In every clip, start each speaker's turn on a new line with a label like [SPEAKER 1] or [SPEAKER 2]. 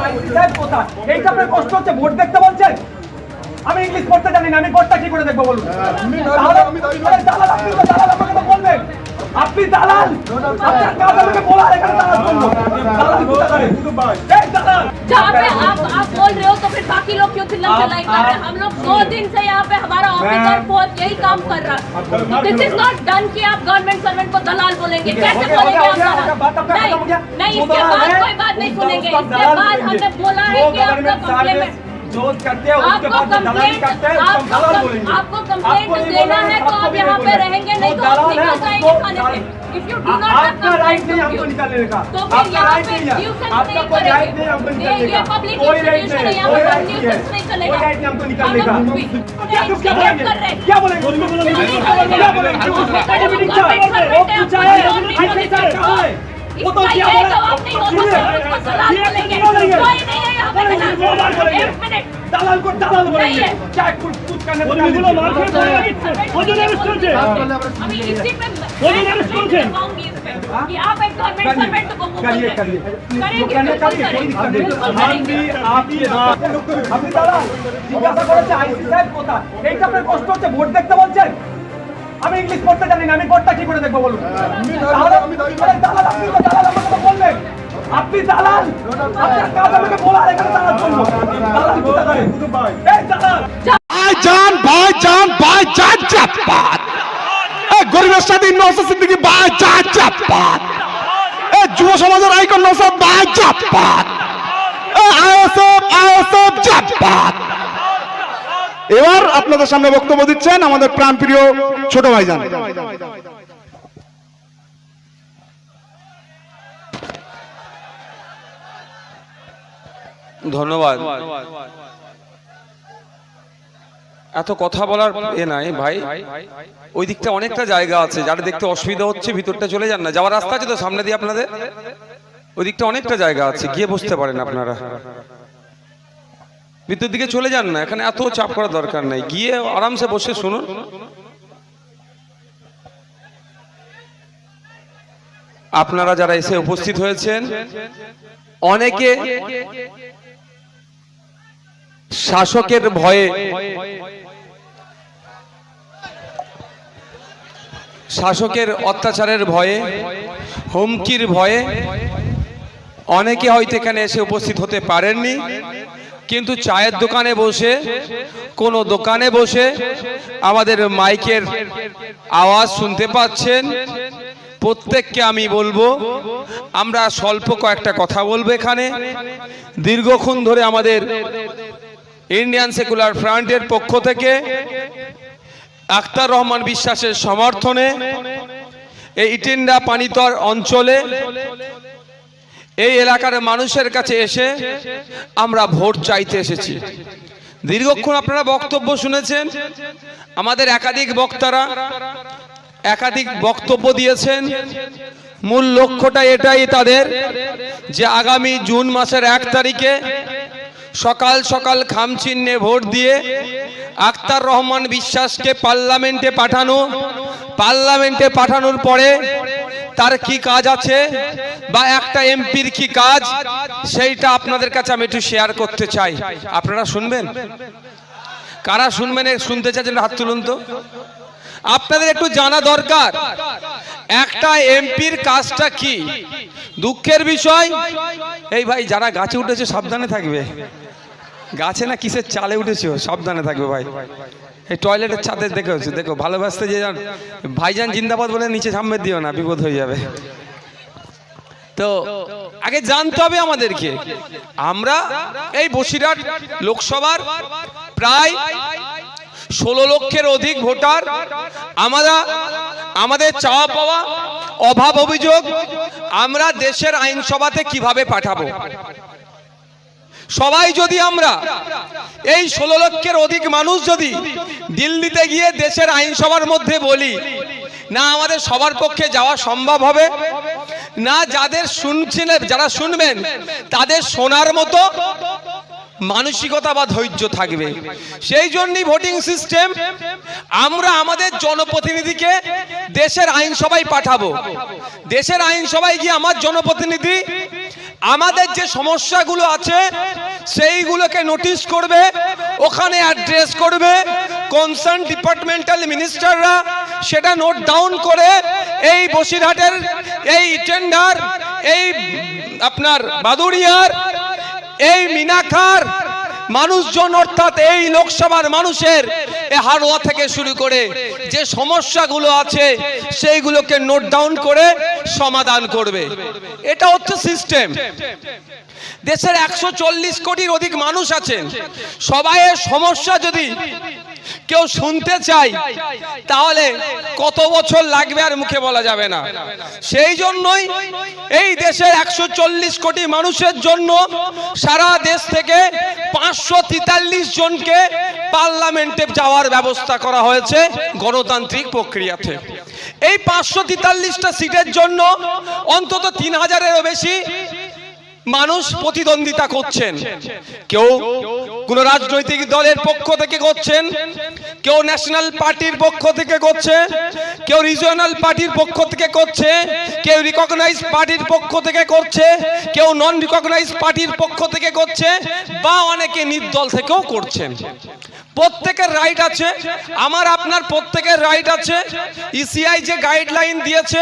[SPEAKER 1] আইসি সাহেব কোথায়? এইটা আপনার কষ্ট হচ্ছে, ভোট দেখতে বলছেন? আমি ইংলিশ পড়তে জানি না, আমি ভোটটা কি করে দেখবো বলুন? দালাল, আপনি তো দালাল, আমাকে তো বলবেন। আপনি দালাল, আপনার কাজ আমাকে বলা, এখানে দালাল বলবো। দালাল কোথা করে? এই দালাল।
[SPEAKER 2] जहाँ पे आप बोल रहे हो तो फिर बाकी लोग क्यों चिल्ला चिल्लाई कर रहे हैं? हम लोग 2 दिन से यहाँ पे हमारा ऑफिसर बहुत यही काम कर रहा है। दिस इज नॉट डन कि आप गवर्नमेंट सर्वेंट को दलाल बोलेंगे। कैसे बोलेंगे आप दलाल? नहीं, इसके बाद कोई बात नहीं सुनेंगे। इसके बाद हमने बोला है कि आपका कंप्लेंट
[SPEAKER 1] जो करते हैं उसके बाद दलाली करते हैं, उसको दलाल बोलेंगे।
[SPEAKER 2] आपको कंप्लेंट देना है तो आप यहाँ पे रहेंगे, नहीं तो आप निकल जाएंगे खाने से। If you do not have
[SPEAKER 1] आपका राइट नहीं हमको निकालने का,
[SPEAKER 2] तो फिर
[SPEAKER 1] आपका
[SPEAKER 2] यहाँ
[SPEAKER 1] राइट
[SPEAKER 2] पे
[SPEAKER 1] नहीं है,
[SPEAKER 2] न्यूज़
[SPEAKER 1] आपका कोई राइट नहीं हमको निकालने का,
[SPEAKER 2] ये पब्लिक
[SPEAKER 1] कोई राइट
[SPEAKER 2] इंस्टीट्यूशन है,
[SPEAKER 1] नहीं,
[SPEAKER 2] यहाँ
[SPEAKER 1] कोई
[SPEAKER 2] पे
[SPEAKER 1] राइट नहीं है,
[SPEAKER 2] न्यूज़ नहीं चलेगा।
[SPEAKER 1] कोई राइट नहीं हमको निकालने का।
[SPEAKER 2] हम लोग
[SPEAKER 1] क्या बोलेंगे? क्या बोलेंगे? क्या बोलेंगे? मीटिंग क्या है? वो पूछा है, आईसी साहब कहाँ है? वो तो क्या बोला?
[SPEAKER 2] जवाब नहीं हो सकता, उसको दलाल बोलेंगे। कोई नहीं है यहाँ पे दलाल। एक मिनट,
[SPEAKER 1] दालाल को दलाल बोलेंगे।
[SPEAKER 2] नहीं है।
[SPEAKER 1] क्या कुछ करने को
[SPEAKER 2] अभी इसी पे करवाऊंगी इस पे कि आप एक गवर्नमेंट सर्वेंट को
[SPEAKER 1] करिए करिए जो करने करिए, कोई दिक्कत नहीं। हम भी आपके আপনি দাদা জিজ্ঞাসা করেছে আইসি সাহেব কোথায়? এইটা আপনার কষ্ট হচ্ছে, ভোট দেখতে বলছেন? আমি ইংলিশ পড়তে জানি না, আমি ভোটটা কি করে দেখবো বলুন? দালাল, আপনি তো দালাল, আমাকে তো বলবেন। আপনি দালাল, আপনার কাজ আমাকে বলা, এখানে দালাল বলবো। দালাল কোথা করে? এই দালাল।
[SPEAKER 3] ভাইজান জাতপাত গরিবের সাথে নওশাদ সিদ্দিকী ভাইজান জাতপাত, যুব সমাজের আইকন নওশাদ ভাই জাতপাত, আইএসএফ জাতপাত। এবার আপনাদের সামনে বক্তব্য দিচ্ছেন আমাদের প্রাণপ্রিয় ছোট ভাইজান।
[SPEAKER 4] ধন্যবাদ। এত কথা বলার নাই ভাই, ওই দিকটা অনেকটা জায়গা আছে, যারা দেখতে অসুবিধা হচ্ছে ভিতরটা চলে যান না, যাওয়ার রাস্তা আছে তো সামনে দিয়ে আপনাদের, ওই দিকটা অনেকটা জায়গা আছে, গিয়ে বসতে পারেন আপনারা, ভিতর দিকে চলে যান না, এখানে এত চাপ করার দরকার নাই, গিয়ে আরামসে বসে শুনুন। আপনারা যারা এসে উপস্থিত হয়েছেন, অনেকে শাসকের ভয়ে, শাসকের অত্যাচারের ভয়ে, হুমকির ভয়ে অনেকে হয়তো এখানে এসে উপস্থিত হতে পারেননি, কিন্তু চায়ের দোকানে বসে, কোনো দোকানে বসে আমাদের মাইকের আওয়াজ শুনতে পাচ্ছেন। প্রত্যেককে আমি বলবো, আমরা স্বল্প কয়েকটা কথা বলবো এখানে। দীর্ঘক্ষণ ধরে আমাদের ইন্ডিয়ান সেকুলার ফ্রন্টের পক্ষ থেকে আখতার রহমান বিশ্বাসের সমর্থনে এই ইটিন্ডা পানিতর অঞ্চলে এই এলাকার মানুষের কাছে এসে আমরা ভোট চাইতে এসেছি। দীর্ঘক্ষণ আপনারা বক্তব্য শুনেছেন, আমাদের একাধিক বক্তারা একাধিক বক্তব্য দিয়েছেন। মূল লক্ষ্যটা এটাই তাদের যে আগামী জুন মাসের 1 তারিখে সকাল সকাল খামচিহ্নে ভোট দিয়ে আখতার রহমান বিশ্বাসকে পার্লামেন্টে পাঠানো, পার্লামেন্টে পাঠানোর পরে তার কি কাজ আছে বা একটা এমপির কি কাজ, সেইটা আপনাদের কাছে আমি একটু শেয়ার করতে চাই। আপনারা শুনবেন? কারা শুনবেন, শুনতে চাইছেন হাত তুলুন তো। আপনাদের একটু জানা দরকার একটা এমপির কাজটা কি। দুঃখের বিষয়, এই ভাই যারা গাছে উঠেছে সাবধানে থাকবে, গাছে না কিসের চালে উঠেছে সাবধানে থাকবে ভাই। এই টয়লেটের ছাদে দেখেছি, দেখো ভালোবাসতে যে ভাইজান জিন্দাবাদ বলে নিচে সামনে দিও না, বিপদ হয়ে যাবে। তো আগে জানতে হবে আমাদেরকে, আমরা এই বসিরহাট লোকসভার প্রায় 16 লক্ষের অধিক ভোটার, আমরা আমাদের চাওয়া পাওয়া, অভাব অভিযোগ আমরা দেশের আইনসভাতে কিভাবে পাঠাবো। সবাই যদি আমরা এই 16 লক্ষের অধিক মানুষ যদি দিল্লিতে গিয়ে দেশের আইনসভার মধ্যে বলি, না আমাদের সবার পক্ষে যাওয়া সম্ভব হবে না, যাদের শুনছেন যারা শুনবেন তাদের শোনার মতো মানসিকতা বা ধৈর্য থাকবে। সেই জন্যই ভোটিং সিস্টেম, আমরা আমাদের জনপ্রতিনিধিকে দেশের আইনসভায় পাঠাবো। দেশের আইনসভায় গিয়ে আমার জনপ্রতিনিধি আমাদের যে সমস্যাগুলো আছে সেইগুলোকে নোটিশ করবে, ওখানে অ্যাড্রেস করবে, কনসার্ন ডিপার্টমেন্টাল মিনিস্টাররা সেটা নোট ডাউন করে এই বসিরহাটের এই টেন্ডার, এই আপনার বাদুড়িয়ার, এই মিনাখার মানুষজন অর্থাৎ এই লোকসভার মানুষের হাড়োয়া থেকে শুরু করে যে সমস্যাগুলো আছে সেইগুলোকে নোট ডাউন করে সমাধান করবে। এটা হচ্ছে সিস্টেম। দেশের 140 কোটির অধিক মানুষ আছেন, সবাইয়ের সমস্যা যদি কেউ শুনতে চাই তাহলে কত বছর লাগবে আর মুখে বলা যাবে না। সেই জন্যই এই দেশের 140 কোটি মানুষের জন্য সারা দেশ থেকে 543 জনকে পার্লামেন্টে যাওয়ার ব্যবস্থা করা হয়েছে গণতান্ত্রিক প্রক্রিয়াতে। এই 543টা সিটের জন্য অন্তত 3000-এরও বেশি মানুষ প্রতিদ্বন্দ্বিতা করছেন। কেউ কোন রাজনৈতিক দলের পক্ষ থেকে করছেন, কেউ ন্যাশনাল পার্টির পক্ষ থেকে করছে, কেউ রিজিওনাল পার্টির পক্ষ থেকে করছে, কেউ রিকগনাইজ পার্টির পক্ষ থেকে করছে, কেউ নন রিকগনাইজ পার্টির পক্ষ থেকে করছে, বা অনেকে নির্দল থেকেও করছেন। প্রত্যেকের রাইট আছে, আমার আপনার প্রত্যেকের রাইট আছে। ইসিআই যে গাইডলাইন দিয়েছে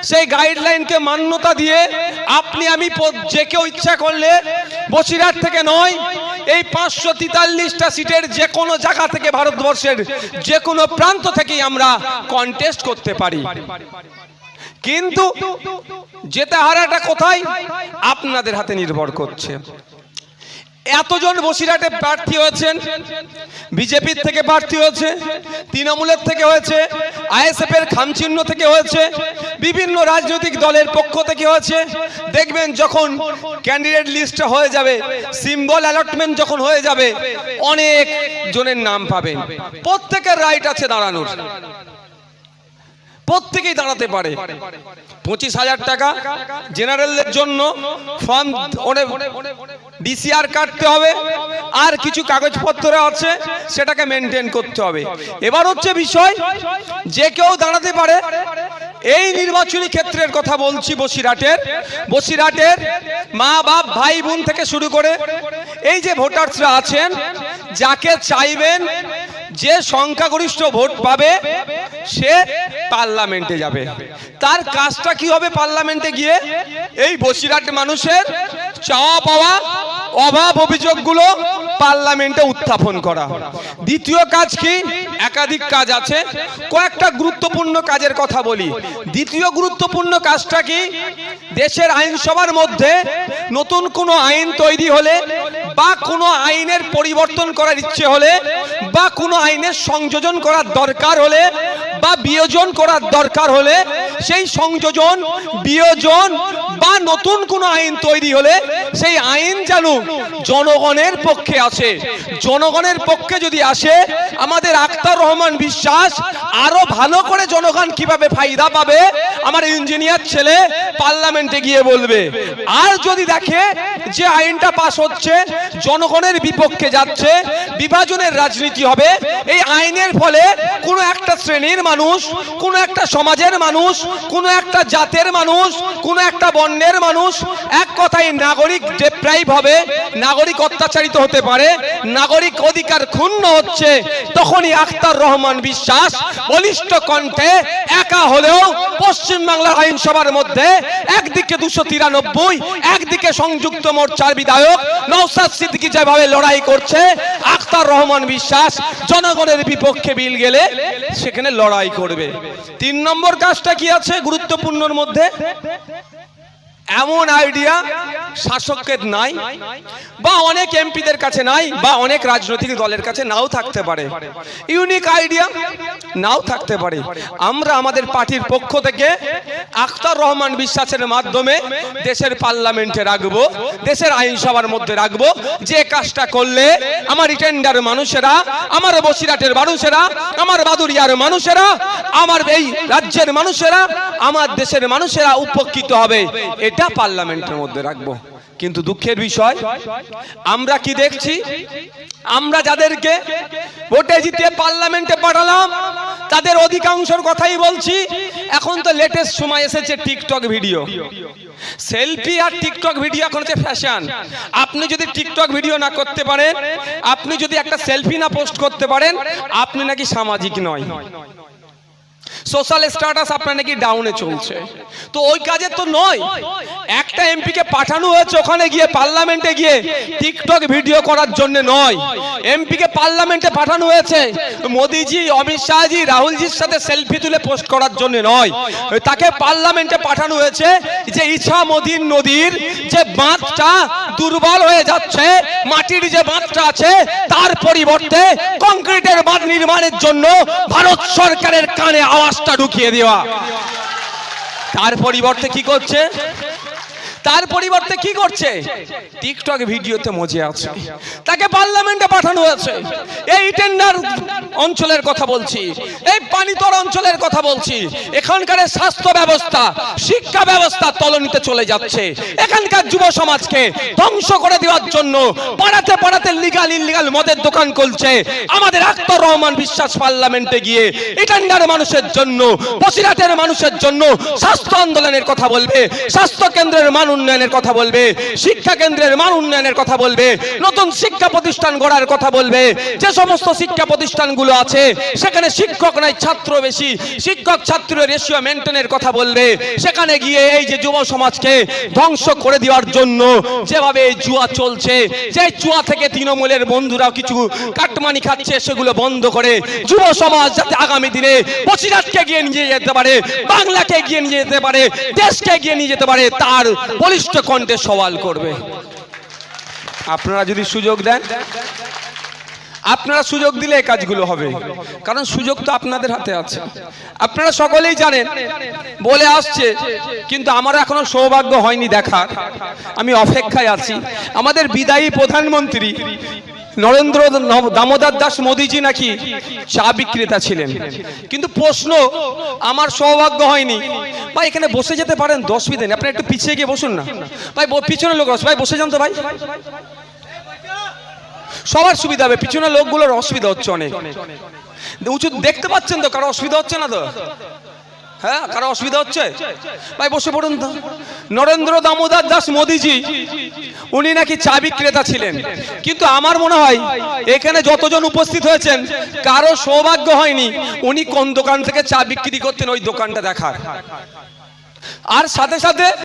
[SPEAKER 4] সেই গাইডলাইনকে মান্যতা দিয়ে আপনি আমি যে কেউ ইচ্ছা করলে বসিরহাট থেকে নয়, এই 543টা সিটের যে কোনো জায়গা থেকে ভারতবর্ষের যে কোনো প্রান্ত থেকেই আমরা কন্টেস্ট করতে পারি। কিন্তু যেতে হারাটা কোথায় আপনাদের হাতে নির্ভর করছে। এতজন বসিরহাটে প্রার্থী হয়েছেন, বিজেপির থেকে প্রার্থী হয়েছে, তৃণমূলের থেকে হয়েছে, আইএসএফ এর খামচিহ্ন থেকে হয়েছে, বিভিন্ন রাজনৈতিক দলের পক্ষ থেকে হয়েছে। দেখবেন যখন ক্যান্ডিডেট লিস্ট হয়ে যাবে, সিম্বল অ্যালটমেন্ট যখন হয়ে যাবে, অনেক জনের নাম পাবেন। প্রত্যেকের রাইট আছে দাঁড়ানোর, প্রত্যেকেই দাঁড়াতে পারে। 25,000 টাকা জেনারেলদের জন্য ফর্ম ডিসিআর কাটতে হবে, আর কিছু কাগজপত্র আছে সেটাকে মেনটেন করতে হবে। এবার হচ্ছে বিষয়, যে কেউ দাঁড়াতে পারে। এই নির্বাচনী ক্ষেত্রের কথা বলছি, বসিরহাটের মা বাপ ভাই বোন থেকে শুরু করে এই যে ভোটারসরা আছেন, যাকে চাইবেন যে সংখ্যাগরিষ্ঠ ভোট পাবে সে পার্লামেন্টে যাবে। তার কাজটা কি হবে? পার্লামেন্টে গিয়ে এই বসিরহাট মানুষের চাওয়া পাওয়া অভাব অভিযোগগুলো পার্লামেন্টে উত্থাপন করা। দ্বিতীয় কাজ কি? একাধিক কাজ আছে, কয়েকটা গুরুত্বপূর্ণ কাজের কথা বলি। দ্বিতীয় গুরুত্বপূর্ণ কাজটা কি? দেশের আইনসভার মধ্যে নতুন কোনো আইন তৈরি হলে, বা কোনো আইনের পরিবর্তন করার ইচ্ছে হলে, বা কোনো আইনের সংযোজন করার দরকার হলে, বা বিয়োজন করার দরকার হলে, সেই সংযোজন বিয়োজন বা নতুন কোনো আইন তৈরি হলে সেই আইন যেন জনগণের পক্ষে আসে। জনগণের পক্ষে যদি আসে, আমাদের আখতার রহমান বিশ্বাস আরো ভালো করে জনগণ কিভাবে ফায়দা পাবে আমার ইঞ্জিনিয়ার ছেলে পার্লামেন্টে গিয়ে বলবে। আর যদি দেখে যে আইনটা পাস হচ্ছে জনগণের বিপক্ষে যাচ্ছে, বিভাজনের রাজনীতি হবে, এই আইনের ফলে কোনো একটা শ্রেণীর মানুষ, কোনো একটা সমাজের মানুষ, কোনো একটা জাতের মানুষ, কোনো একটা বর্ণের মানুষ, এক কথায় নাগরিক ডিপ্রাইভ হবে, নাগরিক অত্যাচারিত হতে পারে, নাগরিক অধিকার ক্ষুণ্ণ হচ্ছে, তখনই আখতার রহমান বিশ্বাস বলিষ্ঠ কণ্ঠে একা হলেও পশ্চিমবাংলার আইনসভার মধ্যে একদিকে 293, একদিকে সংযুক্ত মোর্চার বিধায়ক নওশাদ সিদ্দিকী যেভাবে লড়াই করছে, আখতার রহমান বিশ্বাস জনগণের বিপক্ষে বিল গেলে সেখানে লড়াই করবে। 3 নম্বর কাজটা কি আছে গুরুত্বপূর্ণর মধ্যে? এমন আইডিয়া শাসকের নাই, বা অনেক এমপিদের কাছে নাই, বা অনেক রাজনৈতিক দলের কাছে নাও থাকতে পারে। ইউনিক আইডিয়া নাও থাকতে পারে। আমরা আমাদের পার্টির পক্ষ থেকে আখতার রহমান বিশ্বাসের মাধ্যমে দেশের পার্লামেন্টে রাখবো, দেশের আইনসভার মধ্যে রাখবো, যে কাজটা করলে আমার রিটেন্ডার মানুষেরা, আমার বসিরহাটের মানুষেরা, আমার বাদুড়িয়ার মানুষেরা, আমার এই রাজ্যের মানুষেরা, আমার দেশের মানুষেরা উপকৃত হবে, এটা পার্লামেন্টের মধ্যে রাখবো। কিন্তু দুঃখের বিষয়, আমরা কি দেখছি? আমরা যাদেরকে ভোটে জিতে পার্লামেন্টে পাঠালাম তাদের অধিকাংশের কথাই বলছি। এখন তো লেটেস্ট সময় এসেছে টিকটক ভিডিও, সেলফি আর টিকটক ভিডিও এখন হচ্ছে ফ্যাশন। আপনি যদি টিকটক ভিডিও না করতে পারেন, আপনি যদি একটা সেলফি না পোস্ট করতে পারেন, আপনি নাকি সামাজিক নয়, সোশ্যাল স্ট্যাটাস আপনার নাকি ডাউনে চলছে। তো ওই কাজে তো নয়। একটা এমপি কে পাঠানো হয়েছে ওখানে গিয়ে, পার্লামেন্টে গিয়ে টিকটক ভিডিও করার জন্য নয়। এমপি কে পার্লামেন্টে পাঠানো হয়েছে মোদিজি, অমিত শাহজি, রাহুলজির সাথে সেলফি তুলে পোস্ট করার জন্য নয়। তাকে পার্লামেন্টে পাঠানো হয়েছে যে ইছামতির নদীর যে বাঁধটা দুর্বল হয়ে যাচ্ছে, মাটির যে বাঁধটা আছে তার পরিবর্তে কংক্রিটের বাঁধ নির্মাণের জন্য ভারত সরকারের কানে আওয়াজটা ঢুকিয়ে দেওয়া। তার পরিবর্তে কি করছে? তার পরিবর্তে কি করছে? টিকটক ভিডিওতে মজে আছে। তাকে পার্লামেন্টে পাঠানো হয়েছে। এই টেন্ডার অঞ্চলের কথা বলছি, এই পানিতর অঞ্চলের কথা বলছি। এখানকার স্বাস্থ্য ব্যবস্থা, শিক্ষা ব্যবস্থা তলানিতে চলে যাচ্ছে। এখানকার যুব সমাজকে ধ্বংস করে দেওয়ার জন্য পাড়াতে পাড়াতে লিগাল ইলিগাল মদের দোকান খুলছে। আমাদের আখতার রহমান বিশ্বাস পার্লামেন্টে গিয়ে এই টেন্ডার মানুষের জন্য, বসিরহাটের মানুষের জন্য স্বাস্থ্য আন্দোলনের কথা বলবে, স্বাস্থ্য কেন্দ্রের মান উন্নয়নের কথা বলবে, শিক্ষা কেন্দ্রের মান উন্নয়নের কথা বলবে, নতুন শিক্ষা প্রতিষ্ঠান গড়ার কথা বলবে। যে সমস্ত শিক্ষা প্রতিষ্ঠানগুলো আছে সেখানে শিক্ষক নাই ছাত্র বেশি, শিক্ষক ছাত্রের রেশিও মেনটেনের কথা বলবে। সেখানে গিয়ে এই যে যুব সমাজকে ধ্বংস করে দেওয়ার জন্য যেভাবে এই জুয়া চলছে, যে জুয়া থেকে তৃণমূলের বন্ধুরাও কিছু কাটমানি খাচ্ছে, সেগুলো বন্ধ করে যুব সমাজ যাতে আগামী দিনে বসিরহাটকে গিয়ে নিয়ে যেতে পারে, বাংলাকে গিয়ে নিয়ে যেতে পারে, দেশকে গিয়ে নিয়ে যেতে পারে, তার বলিষ্ঠ কণ্ঠে সওয়াল করবে। আপনারা যদি সুযোগ দেন, আপনারা সুযোগ দিলে এই কাজগুলো হবে। কারণ সুযোগ তো আপনাদের হাতে আছে। আপনারা সকলেই জানেন, বলে আসছে, কিন্তু আমার এখনো সৌভাগ্য হয়নি দেখার। আমি অপেক্ষায় আছি। আমাদের বিদায়ী প্রধানমন্ত্রী নরেন্দ্র দামোদর দাস মোদিজি নাকি চা বিক্রেতা ছিলেন, কিন্তু প্রশ্ন আমার সৌভাগ্য হয়নি। ভাই এখানে বসে যেতে পারেন, 10 মিনিট আপনি একটু পিছিয়ে গিয়ে বসুন না ভাই, পিছনে লোক ভাই বসে যান তো ভাই, সবার সুবিধা হবে। পিছনে লোকগুলোর অসুবিধা হচ্ছে অনেক। উঁচু দেখতে পাচ্ছেন তো, কারো অসুবিধা হচ্ছে না তো? হ্যাঁ, কারো অসুবিধা হচ্ছে? ভাই বসে পড়ুন তো। নরেন্দ্র দামোদর দাস মোদিজি উনি নাকি চা বিক্রেতা ছিলেন, কিন্তু আমার মনে হয় এখানে যতজন উপস্থিত হয়েছেন কারো সৌভাগ্য হয়নি উনি কোন দোকান থেকে চা বিক্রি করতেন ওই দোকানটা দেখার। আর সাথে সাথে